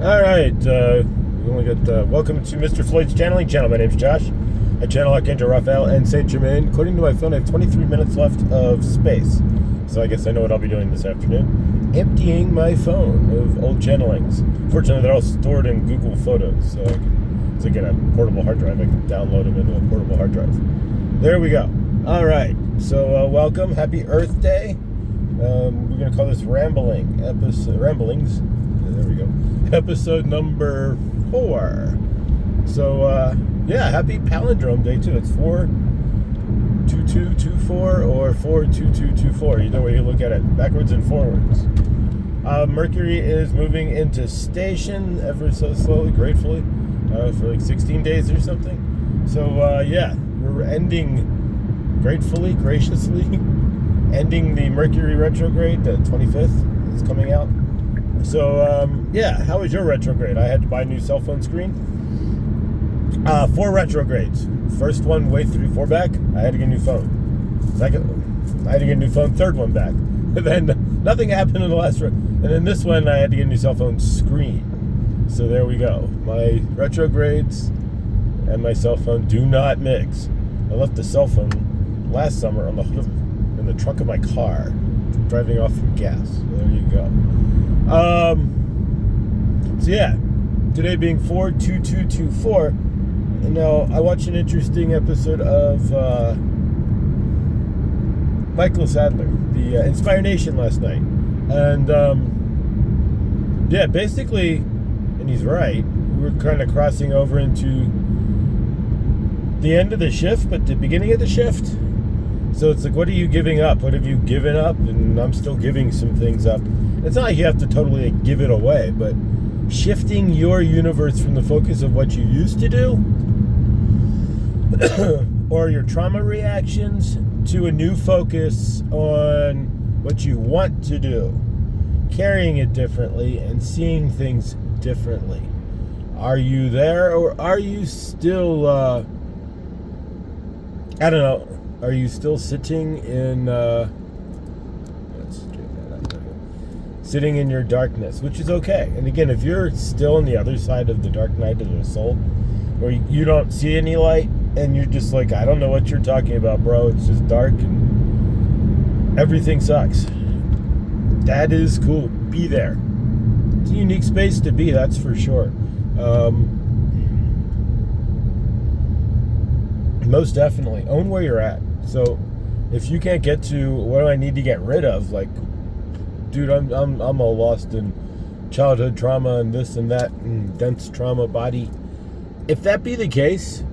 All right, we only got welcome to Mr. Floyd's channeling channel. My name's Josh. I channel Archangel Raphael and Saint Germain. According to my phone, I have 23 minutes left of space, so I guess I know what I'll be doing this afternoon. Emptying my phone of old channelings. Fortunately, they're all stored in Google Photos, so I get a portable hard drive. I can download them into a portable hard drive. There we go. All right, so welcome. Happy Earth Day. We're going to call this Ramblings. There we go. Episode number 4. So, happy Palindrome Day, too. It's 42224 or 42224. Either way you look at it, backwards and forwards. Mercury is moving into station ever so slowly, gratefully, for like 16 days or something. So, we're ending, gratefully, graciously, ending the Mercury retrograde. The 25th is coming out. So, how was your retrograde? I had to buy a new cell phone screen. 4 retrogrades. First one, wave 3, 4 back, I had to get a new phone. Second, I had to get a new phone. Third one back. And then nothing happened in the last one. And then this one, I had to get a new cell phone screen. So there we go. My retrogrades and my cell phone do not mix. I left the cell phone last summer on the hood in the trunk of my car, driving off from gas. So there you go. Today being 42224, I watched an interesting episode of Michael Sadler, the Inspire Nation last night. And, basically, and he's right, we're kind of crossing over into the end of the shift, but the beginning of the shift. So it's like, what are you giving up? What have you given up? And I'm still giving some things up. It's not like you have to totally give it away, but shifting your universe from the focus of what you used to do or your trauma reactions to a new focus on what you want to do, carrying it differently and seeing things differently. Are you there, or are you still, are you still sitting in, sitting in your darkness, which is okay. And again, if you're still on the other side of the dark night of the soul, where you don't see any light, and you're just like, I don't know what you're talking about, bro. It's just dark and everything sucks. That is cool. Be there. It's a unique space to be, that's for sure. Most definitely. Own where you're at. So if you can't get to what do I need to get rid of, like, dude, I'm all lost in childhood trauma and this and that and dense trauma body. If that be the case,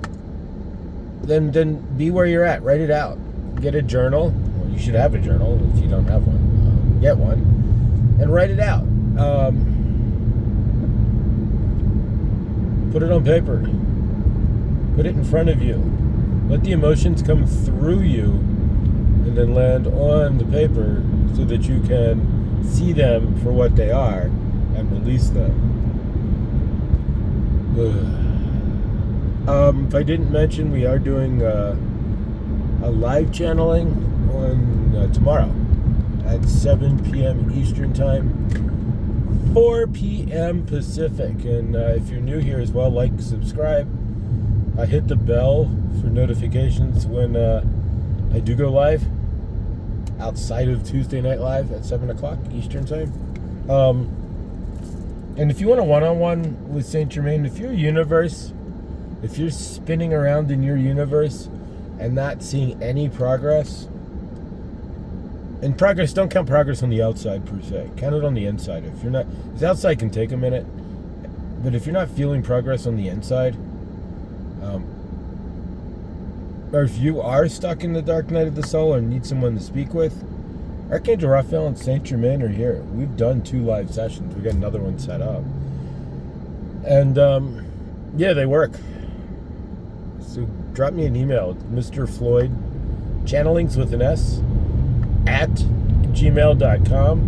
then be where you're at. Write it out. Get a journal. Well, you should have a journal if you don't have one. Get one and write it out. Put it on paper. Put it in front of you. Let the emotions come through you and then land on the paper so that you can see them for what they are and release them. If I didn't mention, we are doing a live channeling on tomorrow at 7 p.m. Eastern Time, 4 p.m. Pacific. And if you're new here as well, like, subscribe. Hit the bell for notifications when I do go live outside of Tuesday Night Live at 7 o'clock Eastern Time. And if you want a one-on-one with Saint Germain, if you're spinning around in your universe and not seeing any progress, and progress, don't count progress on the outside per se, count it on the inside. If you're not, the outside can take a minute, but if you're not feeling progress on the inside, or if you are stuck in the dark night of the soul or need someone to speak with, Archangel Raphael and Saint Germain are here. We've done 2 live sessions. We got another one set up. And, they work. So drop me an email, Mr. Floyd, channelings with an S, at gmail.com.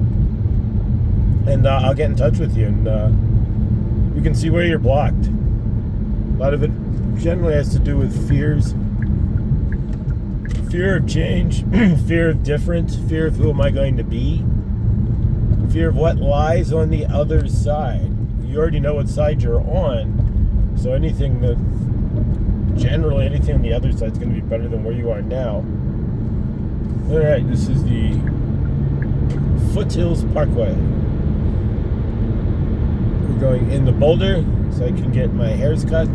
And I'll get in touch with you. And we can see where you're blocked. A lot of it generally has to do with fears. Fear of change, fear of difference, fear of who am I going to be, fear of what lies on the other side. you already know what side you're on. So generally anything on the other side is going to be better than where you are now. All right, this is the Foothills Parkway. We're going in the Boulder so I can get my hairs cut.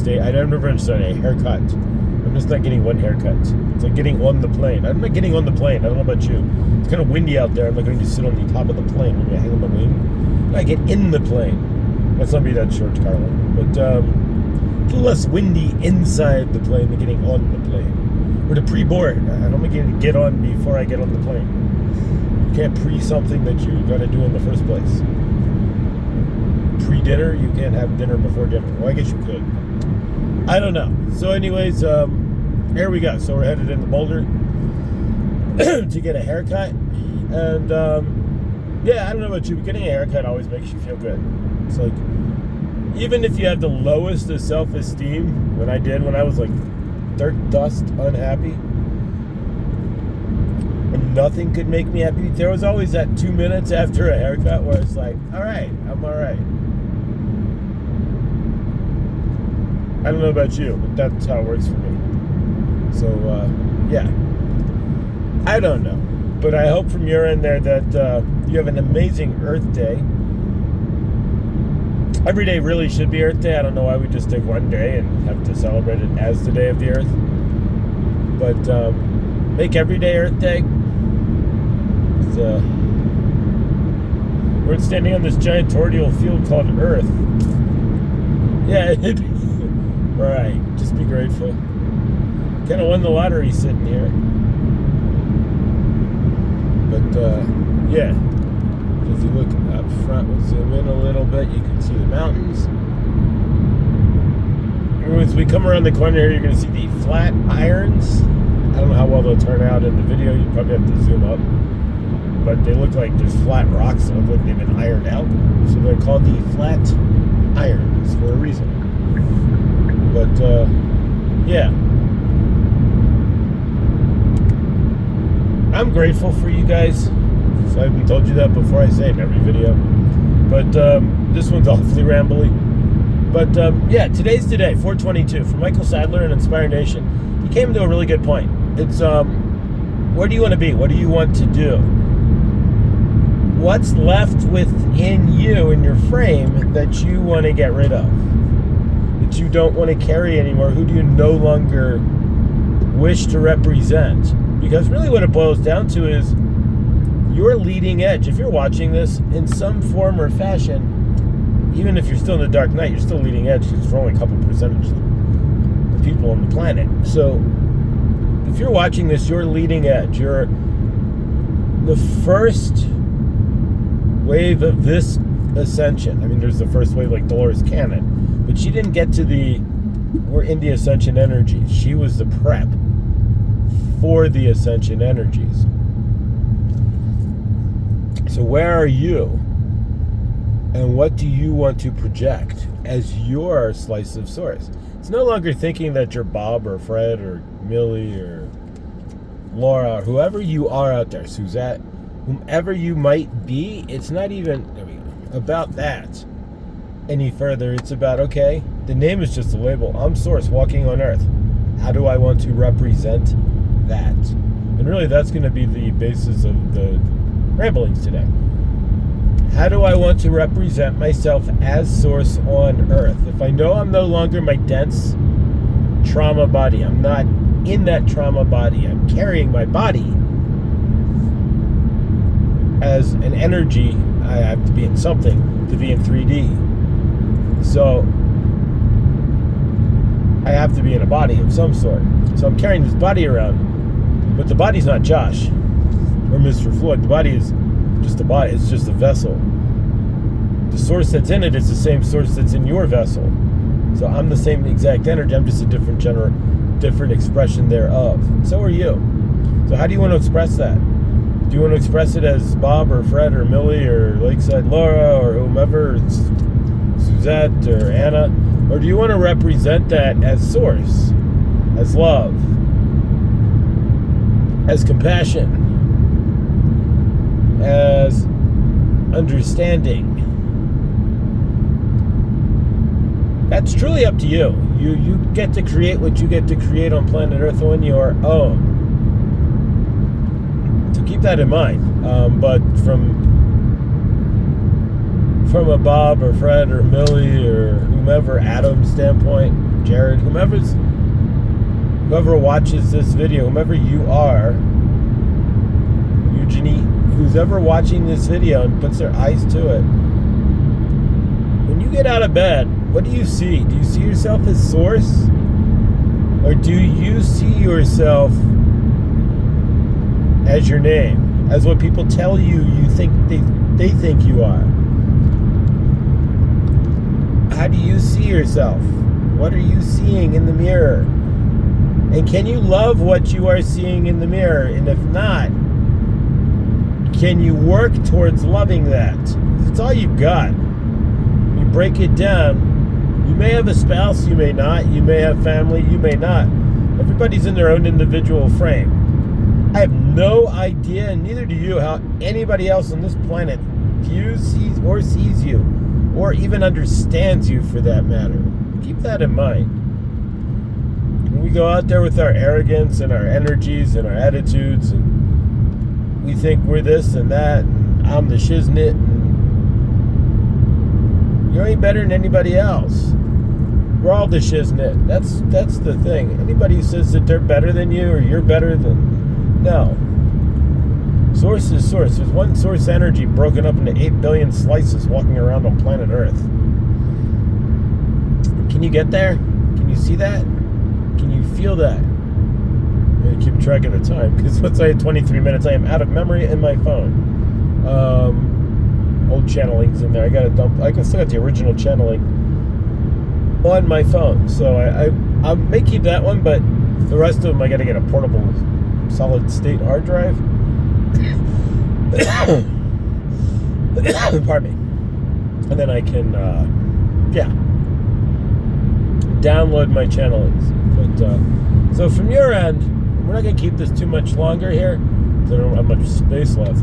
I've never understood a haircut. I'm just not getting one haircut. It's like getting on the plane. I'm not getting on the plane. I don't know about you. It's kind of windy out there. I'm not going to sit on the top of the plane when you hang on the wing. I get in the plane. Let's not be that short, Carlin. But it's a little less windy inside the plane than getting on the plane. Or to pre-board. I don't get to get on before I get on the plane. You can't pre-something that you got to do in the first place. Pre-dinner, you can't have dinner before dinner. Well, I guess you could. I don't know. So anyways, here we go. So we're headed into Boulder to get a haircut. And yeah, I don't know about you, but getting a haircut always makes you feel good. It's like, even if you have the lowest of self-esteem, when I was like dirt dust unhappy, and nothing could make me happy, there was always that 2 minutes after a haircut where it's like, all right, I'm all right. I don't know about you, but that's how it works for me. So, yeah. I don't know. But I hope from your end there that you have an amazing Earth Day. Every day really should be Earth Day. I don't know why we just take one day and have to celebrate it as the Day of the Earth. But make every day Earth Day. We're standing on this giant torrential field called Earth. Yeah, right. Just be grateful. Kind of won the lottery sitting here. But, yeah. If you look up front, we'll zoom in a little bit, you can see the mountains. And as we come around the corner here, you're going to see the flat irons. I don't know how well they'll turn out in the video. You probably have to zoom up. But they look like there's flat rocks that look like they've been ironed out. So they're called the flat irons for a reason. But, yeah. I'm grateful for you guys. So I haven't told you that before. I say it in every video. But this one's awfully rambly. But, yeah, today's today, 422, from Michael Sadler and Inspire Nation. He came to a really good point. It's, where do you want to be? What do you want to do? What's left within you, in your frame, that you want to get rid of? That you don't want to carry anymore? Who do you no longer wish to represent? Because really what it boils down to is your leading edge. If you're watching this in some form or fashion, even if you're still in the dark night, you're still leading edge because we're only a couple percentage of people on the planet. So if you're watching this, you're leading edge. You're the first wave of this ascension. I mean, there's the first wave like Dolores Cannon, but she didn't get to we're in the ascension energies. She was the prep for the ascension energies. So where are you? And what do you want to project as your slice of source? It's no longer thinking that you're Bob or Fred or Millie or Laura or whoever you are out there, Suzette, whomever you might be. It's not even about that any further. It's about, okay, the name is just a label. I'm Source walking on Earth. How do I want to represent that? And really that's going to be the basis of the ramblings today. How do I want to represent myself as Source on Earth? If I know I'm no longer my dense trauma body, I'm not in that trauma body, I'm carrying my body as an energy. I have to be in something to be in 3D. So I have to be in a body of some sort. So I'm carrying this body around, but the body's not Josh or Mr. Floyd. The body is just a body. It's just a vessel. The source that's in it is the same source that's in your vessel. So I'm the same exact energy. I'm just a different expression thereof. So are you. So how do you want to express that? Do you want to express it as Bob or Fred or Millie or Lakeside Laura or whomever, Suzette or Anna? Or do you want to represent that as Source, as love, as compassion, as understanding. That's truly up to you. You get to create what you get to create on planet Earth on your own. So keep that in mind. But from a Bob or Fred or Millie or whomever, Adam's standpoint, Jared, whoever watches this video, whomever you are, Eugenie, who's ever watching this video and puts their eyes to it, when you get out of bed, what do you see? Do you see yourself as source? Or do you see yourself as your name? As what people tell you think they think you are? How do you see yourself? What are you seeing in the mirror? And can you love what you are seeing in the mirror? And if not, can you work towards loving that? It's all you've got. You break it down. You may have a spouse, you may not. You may have family, you may not. Everybody's in their own individual frame. I have no idea, and neither do you, how anybody else on this planet views, sees you, or even understands you for that matter. Keep that in mind. When we go out there with our arrogance and our energies and our attitudes, and we think we're this and that, and I'm the shiznit, and you ain't better than anybody else. We're all the shiznit. That's the thing. Anybody who says that they're better than you or you're better than... No. Source is source. There's one source energy broken up into 8 billion slices walking around on planet Earth. Can you get there? Can you see that? Can you feel that? I'm going to keep track of the time, because once I hit 23 minutes, I am out of memory in my phone. Old channeling's in there. I got to dump. I can still got the original channeling on my phone, so I may keep that one, but the rest of them I got to get a portable solid state hard drive. Pardon me. And then I can download my channelings. But so from your end, we're not going to keep this too much longer here, because I don't have much space left.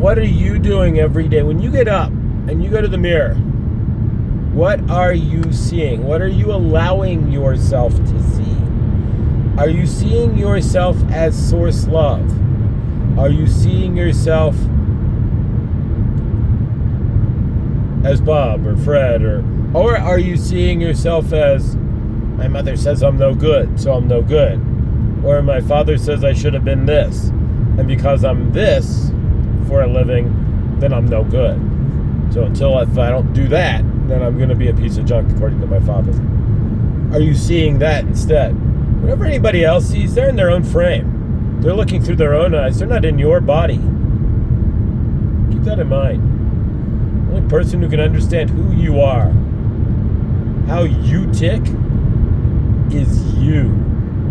What are you doing every day when you get up and you go to the mirror? What are you seeing? What are you allowing yourself to see? Are you seeing yourself as source love? Are you seeing yourself as Bob or Fred, or are you seeing yourself as, my mother says I'm no good, so I'm no good, or my father says I should have been this, and because I'm this for a living, then I'm no good. So if I don't do that, then I'm going to be a piece of junk according to my father. Are you seeing that instead? Whatever anybody else sees, they're in their own frame. They're looking through their own eyes. They're not in your body. Keep that in mind. The only person who can understand who you are, how you tick, is you.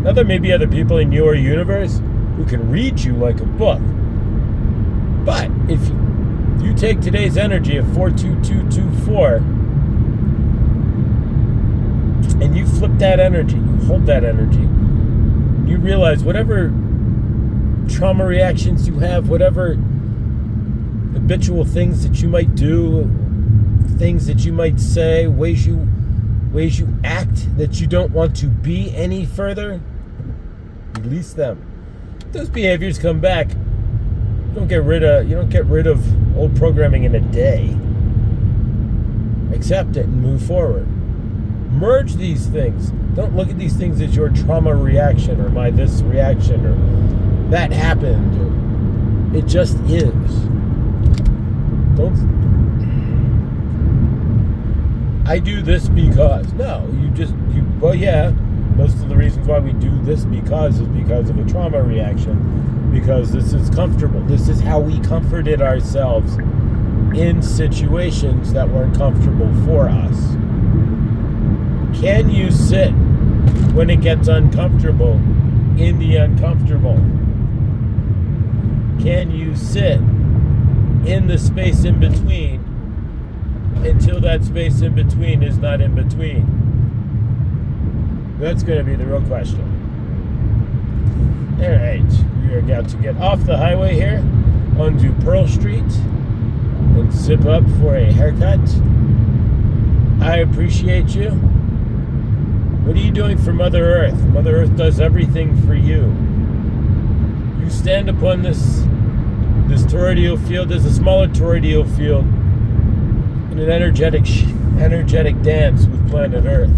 Now, there may be other people in your universe who can read you like a book. But if you take today's energy of 42224 and you flip that energy, you hold that energy, you realize whatever trauma reactions you have, whatever habitual things that you might do, things that you might say, ways you act that you don't want to be any further, release them. If those behaviors come back, you don't get rid of old programming in a day. Accept it and move forward. Merge these things. Don't look at these things as your trauma reaction, or my this reaction, or that happened, or it just is. I do this because. No, well, yeah, most of the reasons why we do this because is because of a trauma reaction, because this is comfortable. This is how we comforted ourselves in situations that weren't comfortable for us. Can you sit when it gets uncomfortable in the uncomfortable? Can you sit in the space in between until that space in between is not in between? That's going to be the real question. Alright, we are about to get off the highway here onto Pearl Street. and zip up for a haircut. I appreciate you. What are you doing for Mother Earth? Mother Earth does everything for you. You stand upon this toroidal field. There's a smaller toroidal field in an energetic dance with planet Earth.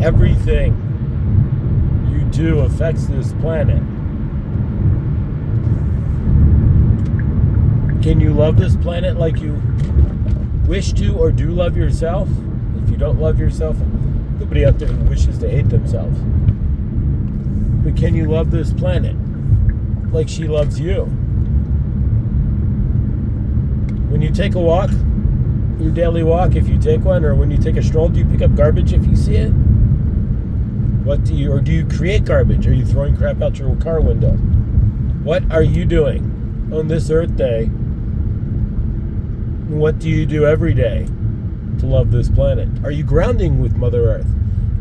Everything you do affects this planet. Can you love this planet like you wish to or do love yourself? If you don't love yourself, nobody out there wishes to hate themselves. But can you love this planet like she loves you? When you take a walk, your daily walk, if you take one, or when you take a stroll, do you pick up garbage if you see it? Do you create garbage? Are you throwing crap out your car window? What are you doing on this Earth Day? What do you do every day to love this planet? Are you grounding with Mother Earth?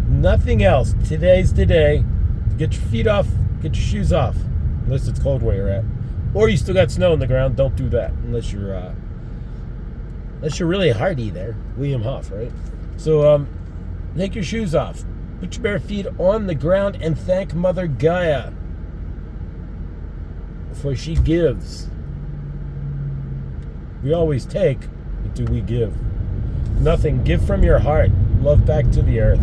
Nothing else. Today's the day to get your feet off, get your shoes off, unless it's cold where you're at. Or you still got snow on the ground. Don't do that unless you're really hardy there. William Huff, right? So take your shoes off. Put your bare feet on the ground and thank Mother Gaia, for she gives. We always take, but do we give? Nothing. Give from your heart. Love back to the earth.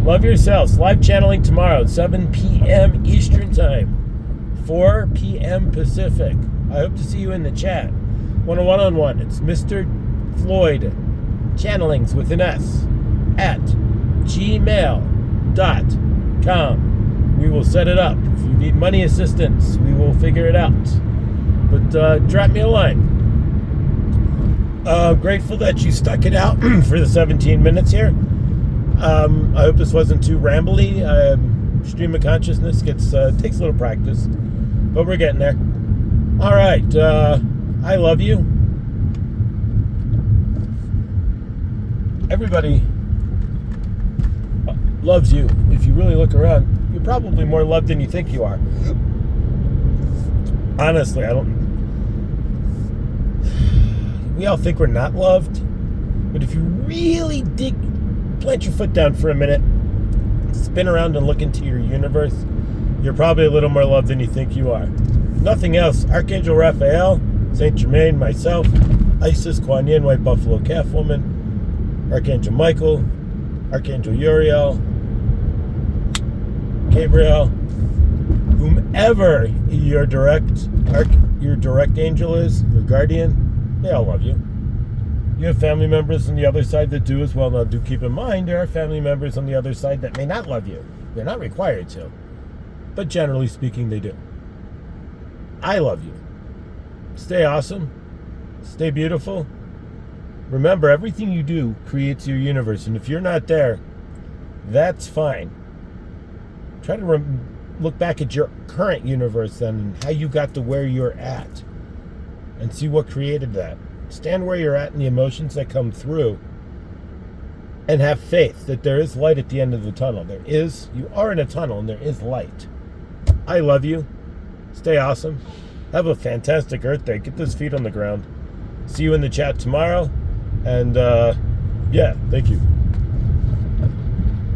Love yourselves. Live channeling tomorrow at 7 p.m. Eastern Time, 4 p.m. Pacific. I hope to see you in the chat. One-on-one. It's Mr. Floyd Channelings with an S at gmail.com. We will set it up. If you need money assistance, we will figure it out. But drop me a line. Grateful that you stuck it out for the 17 minutes here. I hope this wasn't too rambly. Stream of consciousness takes a little practice, but we're getting there. All right. I love you. Everybody loves you. If you really look around, you're probably more loved than you think you are. Honestly, we all think we're not loved, but if you really plant your foot down for a minute, spin around and look into your universe, you're probably a little more loved than you think you are. Nothing else. Archangel Raphael, Saint Germain, myself, Isis, Kuan Yin, White Buffalo Calf Woman, Archangel Michael, Archangel Uriel, Gabriel, whomever your direct angel is, your guardian, they all love you. You have family members on the other side that do as well. Now, do keep in mind, there are family members on the other side that may not love you. They're not required to. But generally speaking, they do. I love you. Stay awesome. Stay beautiful. Remember, everything you do creates your universe. And if you're not there, that's fine. Try to look back at your current universe then and how you got to where you're at. And see what created that. Stand where you're at and the emotions that come through. And have faith that there is light at the end of the tunnel. You are in a tunnel and there is light. I love you. Stay awesome. Have a fantastic Earth Day. Get those feet on the ground. See you in the chat tomorrow. And, yeah, thank you.